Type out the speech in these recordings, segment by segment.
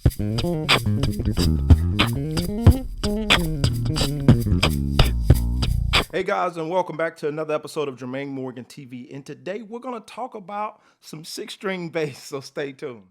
Hey guys, and welcome back to another episode of Jermaine Morgan TV. And today we're going to talk about some six-string bass, so stay tuned.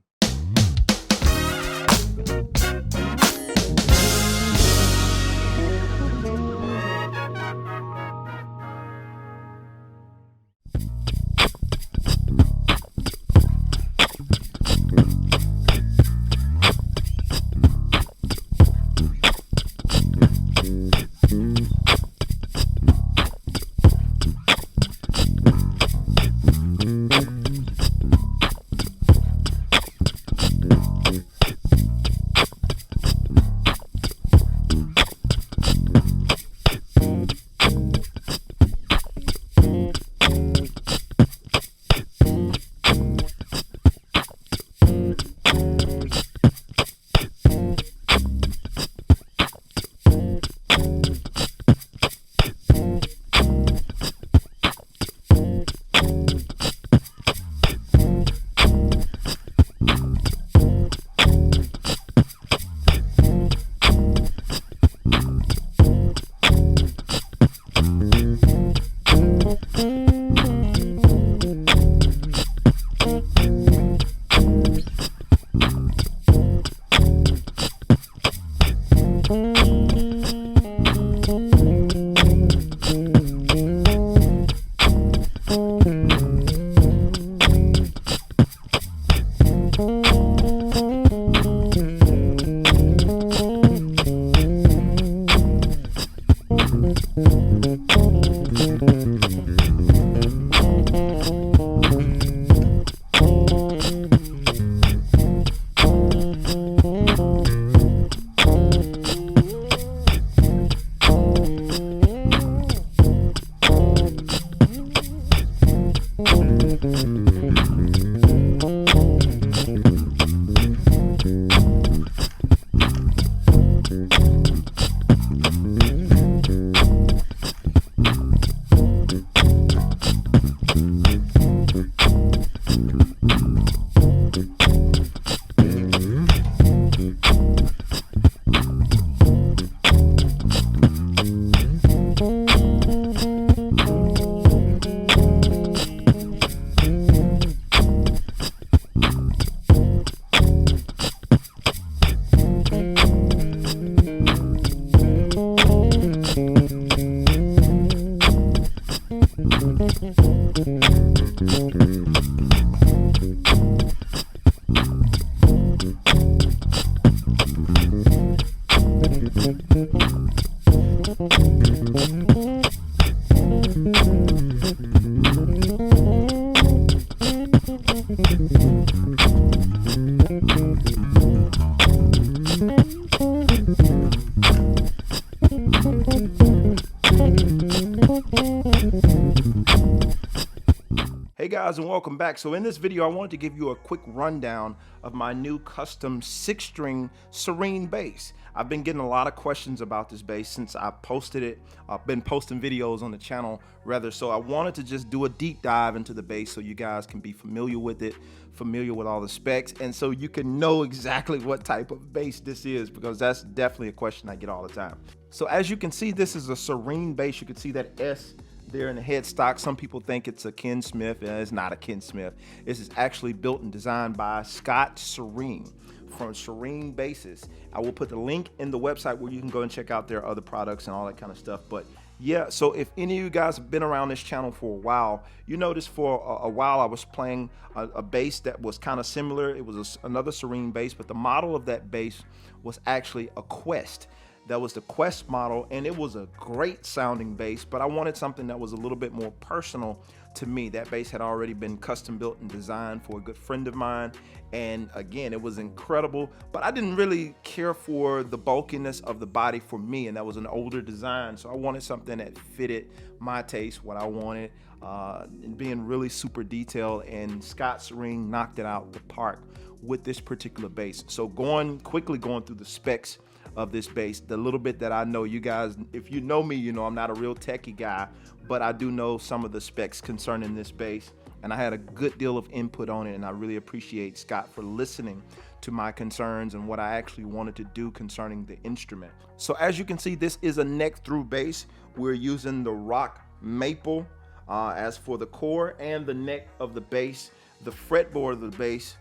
Hey guys, and welcome back. So in this video, I wanted to give you a quick rundown of my new custom six-string Surine bass. I've been getting a lot of questions about this bass since I posted it. I've been posting videos on the channel rather, so I wanted to just do a deep dive into the bass so you guys can be familiar with it, familiar with all the specs, and so you can know exactly what type of bass this is, because that's definitely a question I get all the time. So as you can see, this is a Surine bass. You can see that S there in the headstock. Some people think it's a Ken Smith. It's not a Ken Smith. This is actually built and designed by Scott Surine from Surine Basses. I will put the link in the website where you can go and check out their other products and all that kind of stuff. But yeah, so if any of you guys have been around this channel for a while, you noticed for a while I was playing a bass that was kind of similar. It was another Surine bass, but the model of that bass was actually a Quest. That was the Quest model, and it was a great sounding bass, but I wanted something that was a little bit more personal to me. That bass had already been custom built and designed for a good friend of mine, and again, it was incredible, but I didn't really care for the bulkiness of the body for me, and that was an older design, so I wanted something that fitted my taste, what I wanted, and being really super detailed, and Scott Surine knocked it out the park with this particular bass. So quickly going through the specs of this bass, the little bit that I know, you guys, if you know me, you know I'm not a real techie guy, but I do know some of the specs concerning this bass. and I had a good deal of input on it, and I really appreciate Scott for listening to my concerns and what I actually wanted to do concerning the instrument. So as you can see, this is a neck through bass. We're using the rock maple as for the core and the neck of the bass. The fretboard of the bass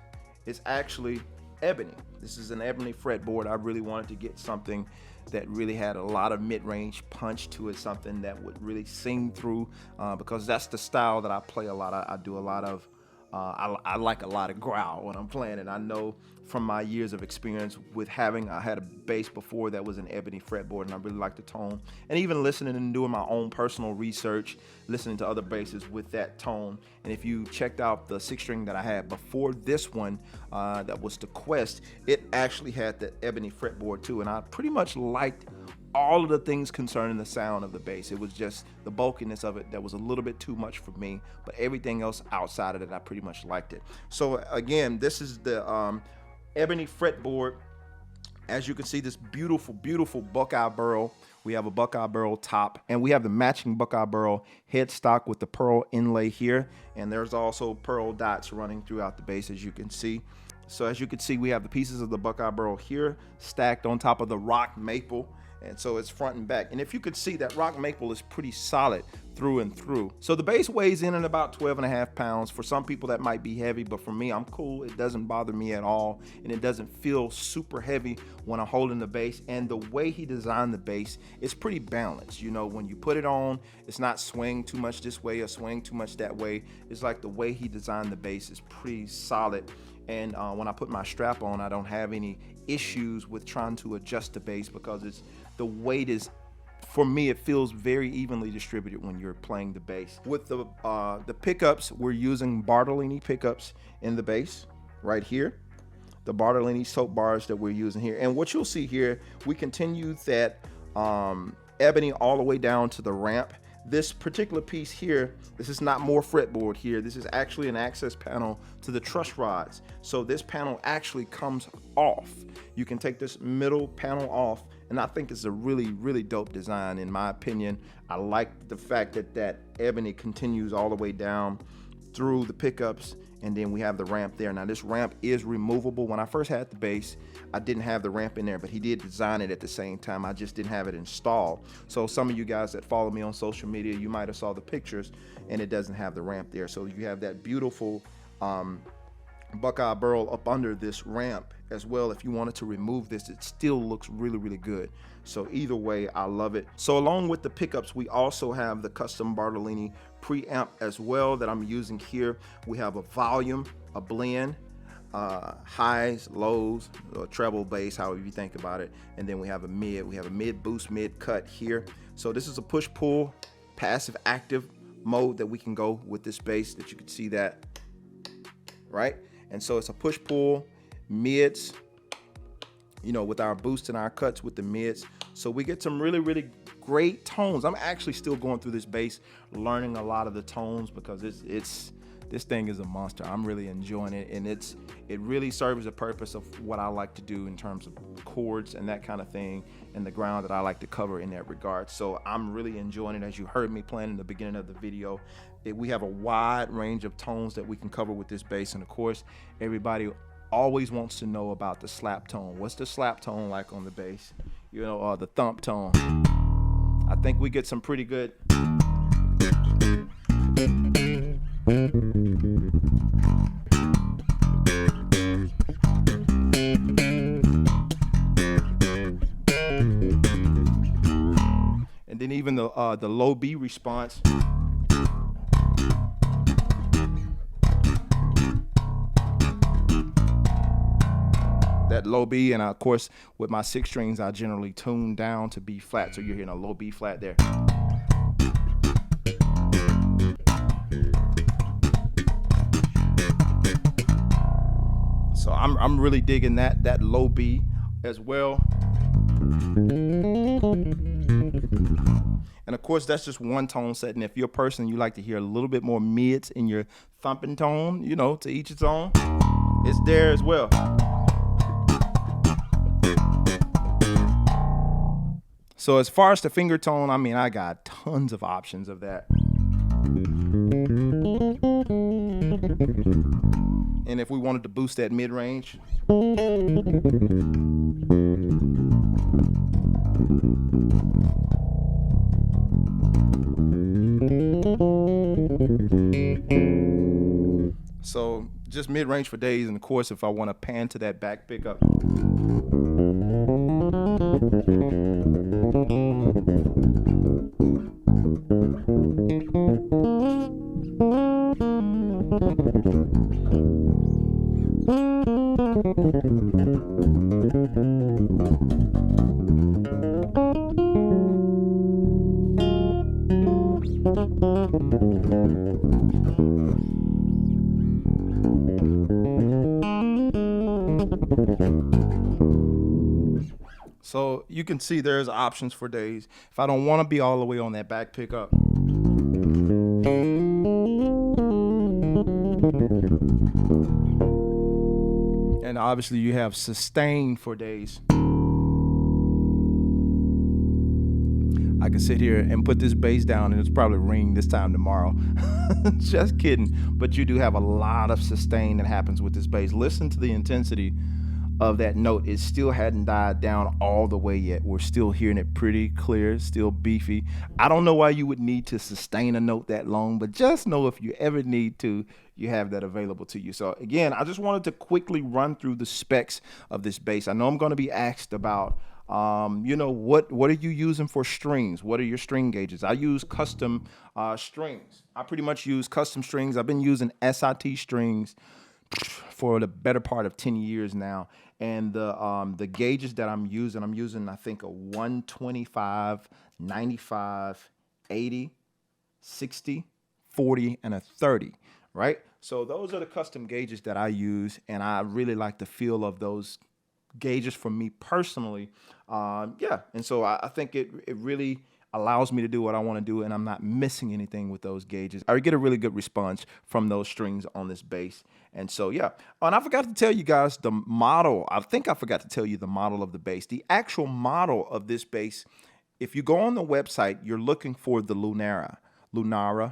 is actually ebony. This is an ebony fretboard. I really wanted to get something that really had a lot of mid-range punch to it, something that would really sing through, because that's the style that I play a lot. I do a lot of I like a lot of growl when I'm playing, and I know from my years of experience with I had a bass before that was an ebony fretboard, and I really like the tone. And even listening and doing my own personal research, listening to other basses with that tone. And if you checked out the 6-string that I had before this one, that was the Quest, it actually had the ebony fretboard too, and I pretty much liked all of the things concerning the sound of the bass. It was just the bulkiness of it that was a little bit too much for me, but everything else outside of it, I pretty much liked it. So again, this is the ebony fretboard. As you can see, this beautiful, beautiful Buckeye burl. We have a Buckeye burl top, and we have the matching Buckeye burl headstock with the pearl inlay here, and there's also pearl dots running throughout the bass, as you can see. So as you can see, we have the pieces of the Buckeye burl here stacked on top of the rock maple. And so it's front and back. And if you could see, that rock maple is pretty solid through and through. So the bass weighs in at about 12.5 pounds. For some people that might be heavy, but for me, I'm cool. It doesn't bother me at all. And it doesn't feel super heavy when I'm holding the bass. And the way he designed the bass is pretty balanced. You know, when you put it on, it's not swing too much this way or swing too much that way. It's like the way he designed the bass is pretty solid. And when I put my strap on, I don't have any issues with trying to adjust the bass, because the weight is, for me, it feels very evenly distributed when you're playing the bass. With the pickups, we're using Bartolini pickups in the bass right here. The Bartolini soap bars that we're using here. And what you'll see here, we continue that ebony all the way down to the ramp. This particular piece here, this is not more fretboard here. This is actually an access panel to the truss rods. So this panel actually comes off. You can take this middle panel off, and I think it's a really, really dope design in my opinion. I like the fact that that ebony continues all the way down through the pickups, and then we have the ramp there. Now this ramp is removable. When I first had the bass, I didn't have the ramp in there, but he did design it at the same time. I just didn't have it installed. So some of you guys that follow me on social media, you might have saw the pictures, and it doesn't have the ramp there. So you have that beautiful Buckeye burl up under this ramp as well. If you wanted to remove this, it still looks really, really good. So either way, I love it. So along with the pickups, we also have the custom Bartolini preamp as well that I'm using here. We have a volume, a blend, highs, lows, treble, bass, however you think about it. And then we have a mid. We have a mid boost, mid cut here. So this is a push pull, passive active mode that we can go with this bass, that you can see that, right? And so it's a push pull, mids, you know, with our boost and our cuts with the mids. So we get some really, really great tones. I'm actually still going through this bass, learning a lot of the tones, because this thing is a monster. I'm really enjoying it, and it really serves the purpose of what I like to do in terms of chords and that kind of thing, and the ground that I like to cover in that regard. So I'm really enjoying it. As you heard me playing in the beginning of the video, we have a wide range of tones that we can cover with this bass. And of course, everybody always wants to know about the slap tone. What's the slap tone like on the bass? You know, the thump tone. I think we get some pretty good. And then even the low B response. That low B, and of course with my 6 strings I generally tune down to B flat, so you're hearing a low B flat there. So I'm really digging that low B as well. And of course, that's just one tone setting. If you're a person, you like to hear a little bit more mids in your thumping tone, you know, to each its own, it's there as well. So as far as the finger tone, I mean, I got tons of options of that. And if we wanted to boost that mid-range, so just mid-range for days, and of course if I want to pan to that back pickup, so you can see there's options for days. If I don't want to be all the way on that back pickup, and obviously you have sustain for days. I can sit here and put this bass down and it's probably ring this time tomorrow. Just kidding. But you do have a lot of sustain that happens with this bass. Listen to the intensity of that note. It still hadn't died down all the way yet. We're still hearing it pretty clear, still beefy. I don't know why you would need to sustain a note that long, but just know if you ever need to, you have that available to you. So again, I just wanted to quickly run through the specs of this bass. I know I'm going to be asked about what are you using for strings? What are your string gauges? I use custom strings. I pretty much use custom strings. I've been using SIT strings for the better part of 10 years now. And the gauges that I'm using I think a 125, 95, 80, 60, 40, and a 30, right? So those are the custom gauges that I use, and I really like the feel of those gauges for me personally. And so I think it really allows me to do what I want to do, and I'm not missing anything with those gauges. I get a really good response from those strings on this bass. And so, yeah. Oh, and I forgot to tell you guys the model. I think I forgot to tell you the model of the bass. The actual model of this bass, if you go on the website, you're looking for the Lunara.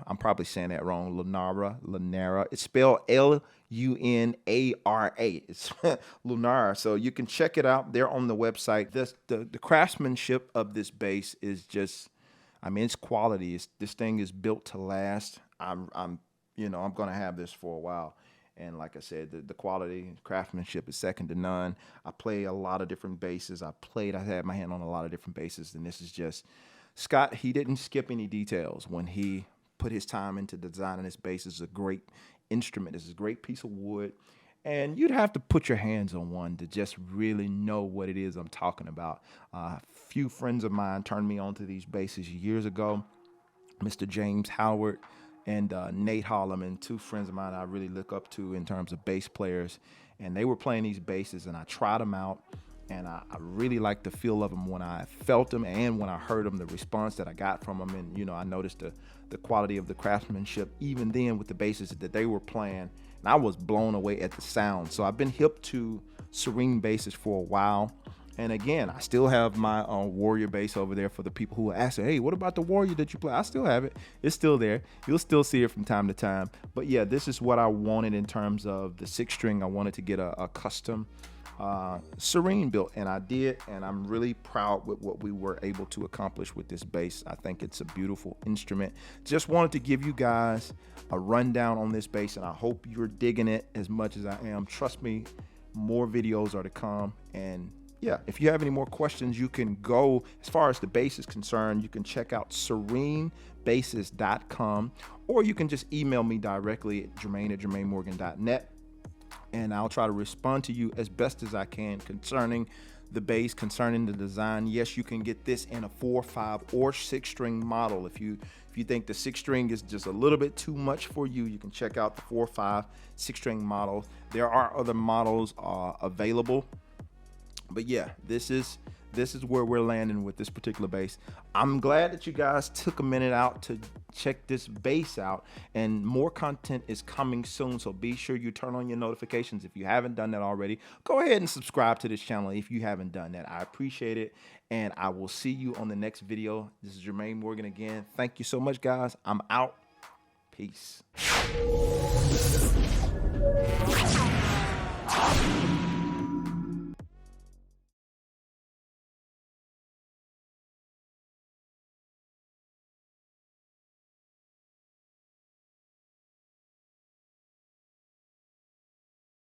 I'm probably saying that wrong. Lunara. It's spelled Lunara. It's Lunara. So you can check it out there on the website. The craftsmanship of this bass is just, I mean, it's quality. This thing is built to last. I'm going to have this for a while. And like I said, the quality, craftsmanship is second to none. I play a lot of different basses. I had my hand on a lot of different basses, and this is just, Scott, he didn't skip any details when he put his time into designing this bass. It's a great instrument. It's a great piece of wood. And you'd have to put your hands on one to just really know what it is I'm talking about. A few friends of mine turned me on to these basses years ago. Mr. James Howard and Nate Holloman, two friends of mine I really look up to in terms of bass players. And they were playing these basses, and I tried them out. And I really liked the feel of them when I felt them and when I heard them, the response that I got from them. And, I noticed the quality of the craftsmanship, even then with the basses that they were playing. And I was blown away at the sound. So I've been hip to Surine basses for a while. And again, I still have my Warrior bass over there for the people who ask, hey, what about the Warrior that you play? I still have it. It's still there. You'll still see it from time to time. But yeah, this is what I wanted in terms of the 6-string. I wanted to get a custom Surine built, and I did, and I'm really proud with what we were able to accomplish with this bass. I think it's a beautiful instrument. Just wanted to give you guys a rundown on this bass, and I hope you're digging it as much as I am. Trust me, more videos are to come. And yeah, if you have any more questions, you can go, as far as the bass is concerned, you can check out SurineBasses.com, or you can just email me directly at Jermaine@JermaineMorgan.net. And I'll try to respond to you as best as I can concerning the bass, concerning the design. Yes, you can get this in a 4, 5, or 6-string model. If you think the 6-string is just a little bit too much for you, you can check out the 4, 5, 6-string model. There are other models available. But yeah, this is where we're landing with this particular bass. I'm glad that you guys took a minute out to check this bass out, and more content is coming soon, so be sure you turn on your notifications. If you haven't done that already, go ahead and subscribe to this channel if you haven't done that. I appreciate it, and I will see you on the next video. This is Jermaine Morgan again. Thank you so much, guys. I'm out. Peace.